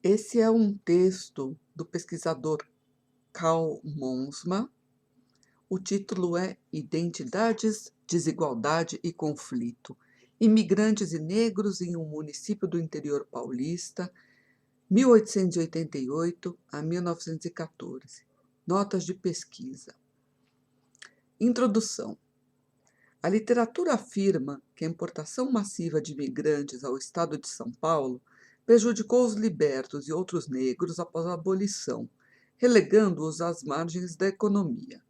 Esse é um texto do pesquisador Karl Monsma. O título é Identidades, Desigualdade e Conflito. Imigrantes e negros em um município do interior paulista, 1888 a 1914. Notas de pesquisa. Introdução. A literatura afirma que a importação massiva de imigrantes ao estado de São Paulo prejudicou os libertos e outros negros após a abolição, relegando-os às margens da economia.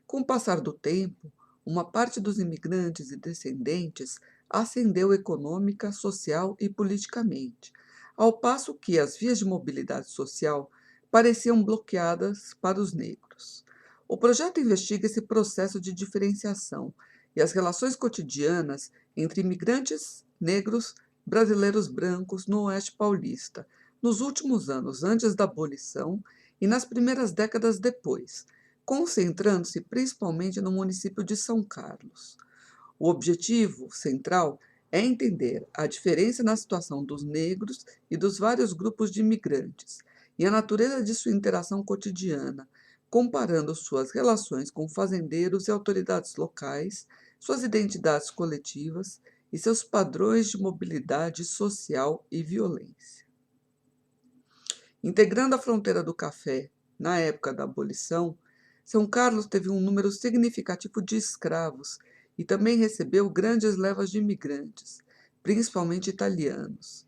Com o passar do tempo, uma parte dos imigrantes e descendentes ascendeu econômica, social e politicamente, ao passo que as vias de mobilidade social pareciam bloqueadas para os negros. O projeto investiga esse processo de diferenciação e as relações cotidianas entre imigrantes negros, brasileiros brancos no Oeste Paulista, nos últimos anos antes da abolição e nas primeiras décadas depois, concentrando-se principalmente no município de São Carlos. O objetivo central é entender a diferença na situação dos negros e dos vários grupos de imigrantes e a natureza de sua interação cotidiana, comparando suas relações com fazendeiros e autoridades locais, suas identidades coletivas e seus padrões de mobilidade social e violência. Integrando a fronteira do café na época da abolição, São Carlos teve um número significativo de escravos e também recebeu grandes levas de imigrantes, principalmente italianos.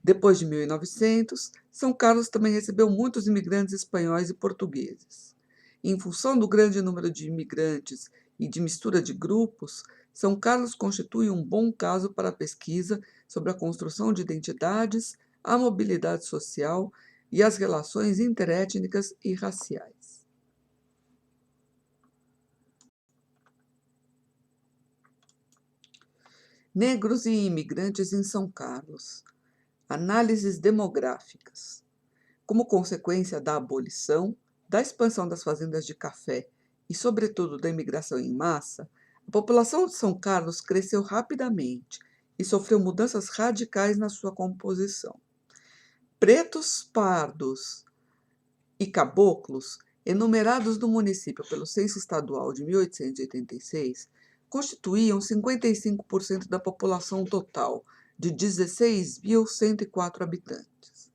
Depois de 1900, São Carlos também recebeu muitos imigrantes espanhóis e portugueses. Em função do grande número de imigrantes e de mistura de grupos, São Carlos constitui um bom caso para a pesquisa sobre a construção de identidades, a mobilidade social e as relações interétnicas e raciais. Negros e imigrantes em São Carlos. Análises demográficas. Como consequência da abolição, da expansão das fazendas de café e, sobretudo, da imigração em massa, a população de São Carlos cresceu rapidamente e sofreu mudanças radicais na sua composição. Pretos, pardos e caboclos, enumerados no município pelo Censo Estadual de 1886, constituíam 55% da população total, de 16.104 habitantes.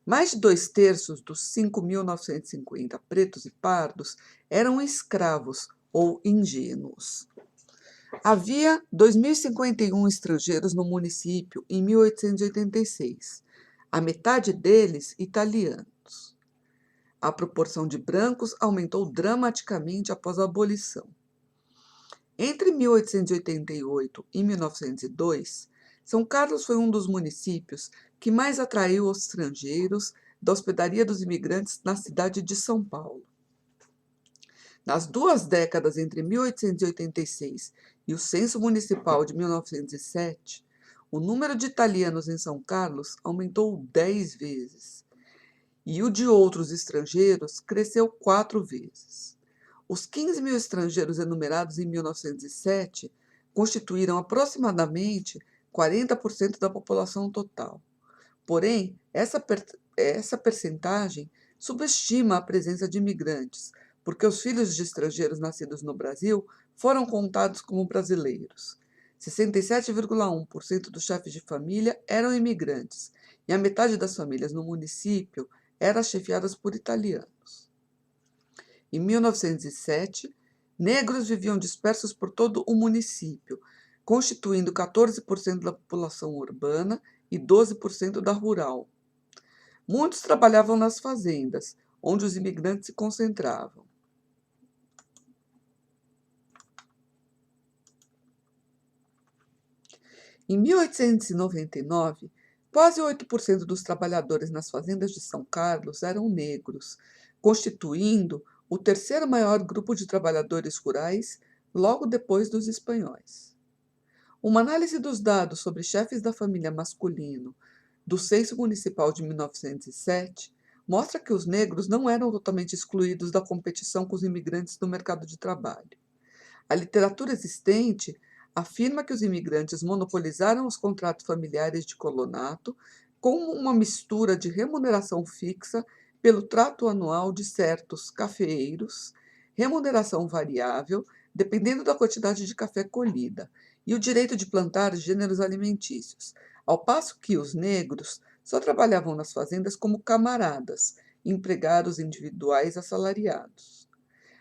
Mais de 2/3 dos 5.950 pretos e pardos eram escravos ou ingênuos. Havia 2.051 estrangeiros no município em 1886, a metade deles italianos. A proporção de brancos aumentou dramaticamente após a abolição. Entre 1888 e 1902, São Carlos foi um dos municípios que mais atraiu os estrangeiros da hospedaria dos imigrantes na cidade de São Paulo. Nas 2 décadas entre 1886 e o censo municipal de 1907, o número de italianos em São Carlos aumentou 10 vezes e o de outros estrangeiros cresceu 4 vezes. Os 15.000 estrangeiros enumerados em 1907 constituíram aproximadamente 40% da população total. Porém, essa percentagem subestima a presença de imigrantes, porque os filhos de estrangeiros nascidos no Brasil foram contados como brasileiros. 67,1% dos chefes de família eram imigrantes, e a metade das famílias no município eram chefiadas por italianos. Em 1907, negros viviam dispersos por todo o município, constituindo 14% da população urbana e 12% da rural. Muitos trabalhavam nas fazendas, onde os imigrantes se concentravam. Em 1899, quase 8% dos trabalhadores nas fazendas de São Carlos eram negros, constituindo o terceiro maior grupo de trabalhadores rurais, logo depois dos espanhóis. Uma análise dos dados sobre chefes da família masculino do Censo Municipal de 1907 mostra que os negros não eram totalmente excluídos da competição com os imigrantes no mercado de trabalho. A literatura existente afirma que os imigrantes monopolizaram os contratos familiares de colonato, com uma mistura de remuneração fixa pelo trato anual de certos cafeeiros, remuneração variável, dependendo da quantidade de café colhida, e o direito de plantar gêneros alimentícios, ao passo que os negros só trabalhavam nas fazendas como camaradas, empregados individuais assalariados.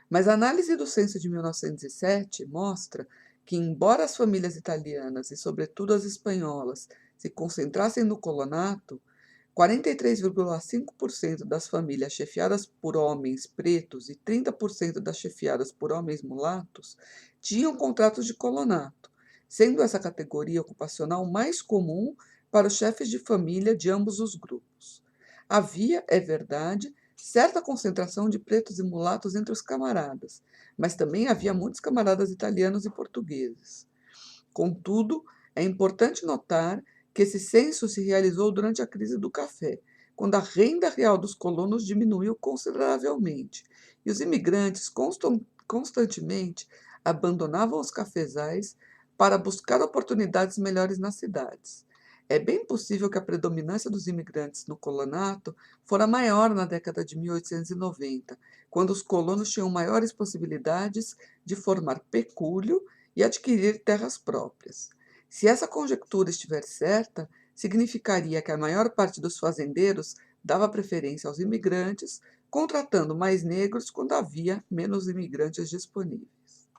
Mas a análise do censo de 1907 mostra que, embora as famílias italianas e, sobretudo, as espanholas se concentrassem no colonato, 43,5% das famílias chefiadas por homens pretos e 30% das chefiadas por homens mulatos tinham contratos de colonato, sendo essa categoria ocupacional mais comum para os chefes de família de ambos os grupos. Havia, é verdade, certa concentração de pretos e mulatos entre os camaradas, mas também havia muitos camaradas italianos e portugueses. Contudo, é importante notar que esse censo se realizou durante a crise do café, quando a renda real dos colonos diminuiu consideravelmente e os imigrantes constantemente abandonavam os cafezais para buscar oportunidades melhores nas cidades. É bem possível que a predominância dos imigrantes no colonato fora maior na década de 1890, quando os colonos tinham maiores possibilidades de formar pecúlio e adquirir terras próprias. Se essa conjectura estiver certa, significaria que a maior parte dos fazendeiros dava preferência aos imigrantes, contratando mais negros quando havia menos imigrantes disponíveis.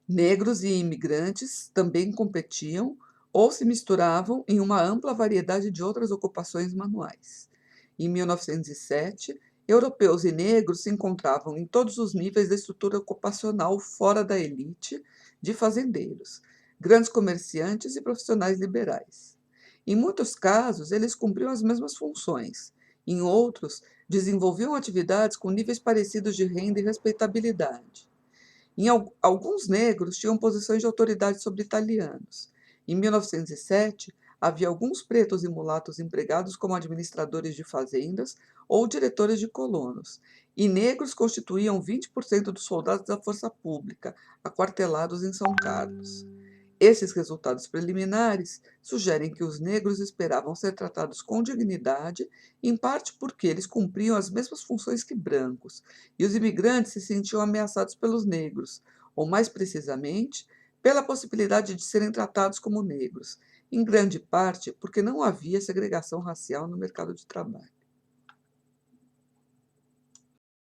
Negros e imigrantes também competiam ou se misturavam em uma ampla variedade de outras ocupações manuais. Em 1907, europeus e negros se encontravam em todos os níveis da estrutura ocupacional fora da elite de fazendeiros, grandes comerciantes e profissionais liberais. Em muitos casos, eles cumpriam as mesmas funções. Em outros, desenvolviam atividades com níveis parecidos de renda e respeitabilidade. Alguns negros tinham posições de autoridade sobre italianos. Em 1907, havia alguns pretos e mulatos empregados como administradores de fazendas ou diretores de colonos, e negros constituíam 20% dos soldados da força pública, aquartelados em São Carlos. Esses resultados preliminares sugerem que os negros esperavam ser tratados com dignidade, em parte porque eles cumpriam as mesmas funções que brancos, e os imigrantes se sentiam ameaçados pelos negros, ou mais precisamente, pela possibilidade de serem tratados como negros, em grande parte porque não havia segregação racial no mercado de trabalho.